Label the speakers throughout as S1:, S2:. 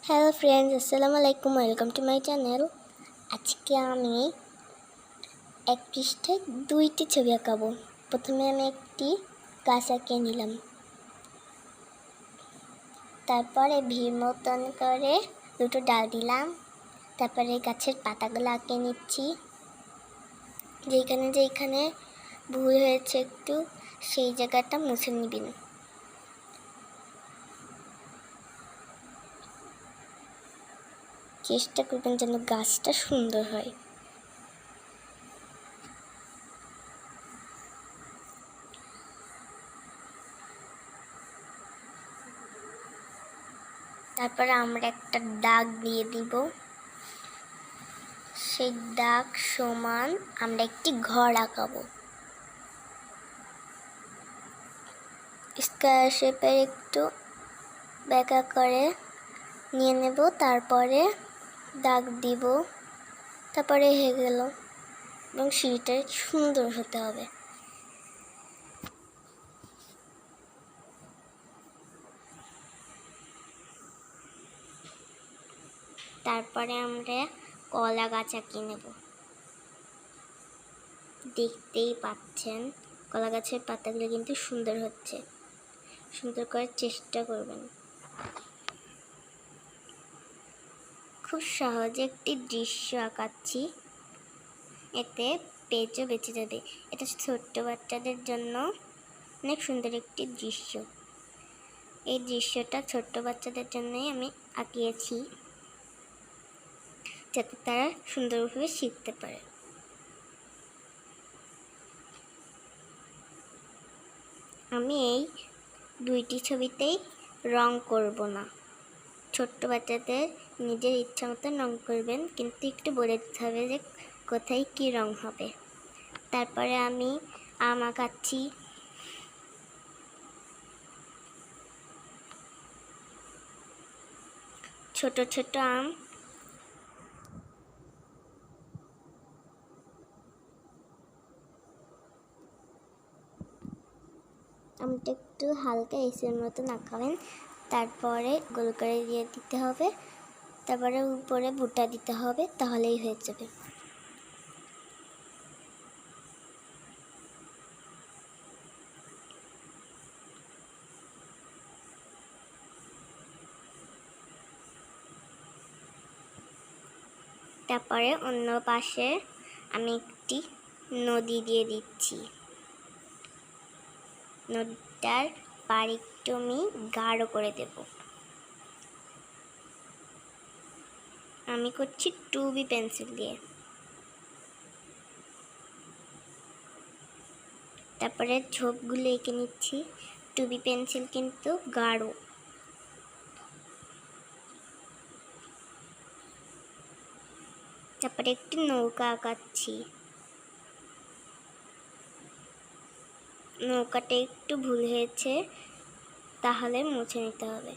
S1: Hello friends, আসসালামু আলাইকুম, welcome to my channel. আজকে আমি এক পৃষ্ঠায় দুইটি ছবি আঁকাবো। প্রথমে আমি একটি গাছ আঁকিয়ে নিলাম, তারপরে ভির মতন করে দুটো ডাল দিলাম, তারপরে গাছের পাতাগুলো আঁকিয়ে নিচ্ছি। যেখানে যেখানে ভুল হয়েছে একটু সেই জায়গাটা মুছে নিবেন। চেষ্টা করবেন যেন গাছটা সুন্দর হয়। তারপরে আমরা একটা দাগ দিয়ে দিব, সেই দাগ সমান আমরা একটি ঘর আঁকাবো। স্কয়ার শেপের একটু বেঁকা করে নিয়ে নেব, তারপরে দাগ দিব, তারপরে হয়ে গেল। এবং সিঁড়িটা সুন্দর হতে হবে। তারপরে আমরা কলা গাছ আঁকিয়ে নেব। দেখতেই পাচ্ছেন কলা গাছের পাতাগুলো কিন্তু সুন্দর হচ্ছে। সুন্দর করার চেষ্টা করবেন। খুব সহজে একটি দৃশ্য আঁকাচ্ছি, এতে পেজও বেঁচে যাবে। এটা ছোট্ট বাচ্চাদের জন্য অনেক সুন্দর একটি দৃশ্য। এই দৃশ্যটা ছোট্ট বাচ্চাদের জন্যই আমি আঁকিয়েছি, যাতে তারা সুন্দরভাবে শিখতে পারে। আমি এই দুইটি ছবিতেই রং করব না। ছোট্ট বাচ্চাদের নিজের ইচ্ছা মতো রং করবেন, কিন্তু একটু বলে দিতে হবে যে কোথায় কি রং হবে। তারপরে আমি আম আঁকাচ্ছি। ছোট ছোট আম। আমটা একটু হালকা এসের মতন আঁকাবেন, তারপরে গোল করে দিয়ে দিতে হবে, তারপরে উপরে বুটা দিতে হবে, তাহলেই হয়ে যাবে। তারপরে অন্য পাশে আমি একটি নদী দিয়ে দিচ্ছি। নদীটার পাড় একটু আমি গাঢ় করে দেব। আমি করছি 2B পেন্সিল দিয়ে। তারপরে ঝোপগুলো এঁকে নিচ্ছি। 2B পেন্সিল কিন্তু গাঢ়। তারপরে একটি নৌকা আঁকাচ্ছি। নৌকাটা একটু ভুল হয়েছে, তাহলে মুছে নিতে হবে।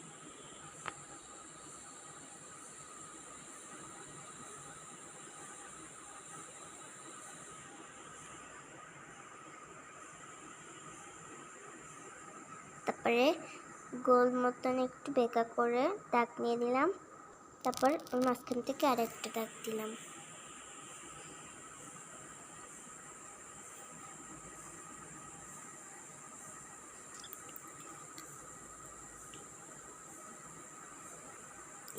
S1: তারপরে গোল মতন একটু বেঁকা করে দাগ নিয়ে দিলাম, তারপর মাঝখান থেকে আরেকটা দাগ দিলাম।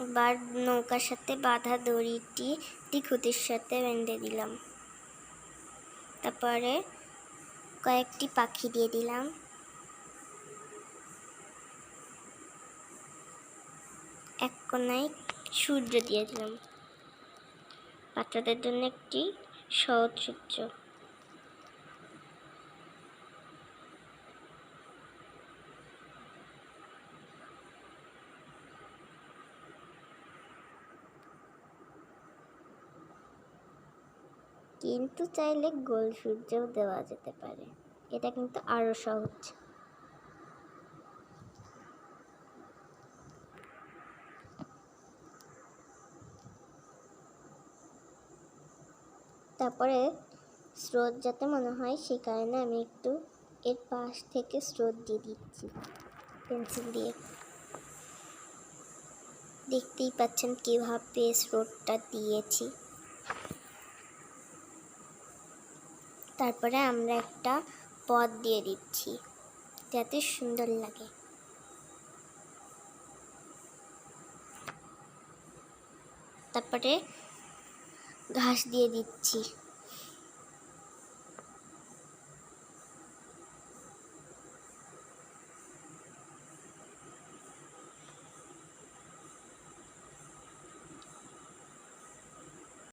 S1: এবার নৌকার সাথে বাঁধা দড়িটি খুঁটির সাথে বেঁধে দিলাম। তারপরে কয়েকটি পাখি দিয়ে দিলাম। এক কোনায় সূর্য দিয়ে দিলাম। বাচ্চাদের জন্য একটি সহজ সূর্য। কিন্তু চাইলে গোল সূর্যও দেওয়া যেতে পারে, এটা কিন্তু আরো সহজ। তারপরে স্রোত যাতে মনে হয় সেই কারণে আমি একটু এর পাশ থেকে স্রোত দিয়ে দিচ্ছি পেন্সিল দিয়ে। দেখতেই পাচ্ছেন কিভাবে স্রোতটা দিয়েছি। তারপরে আমরা একটা পট দিয়ে দিচ্ছি যাতে সুন্দর লাগে। তারপরে ঘাস দিয়ে দিচ্ছি।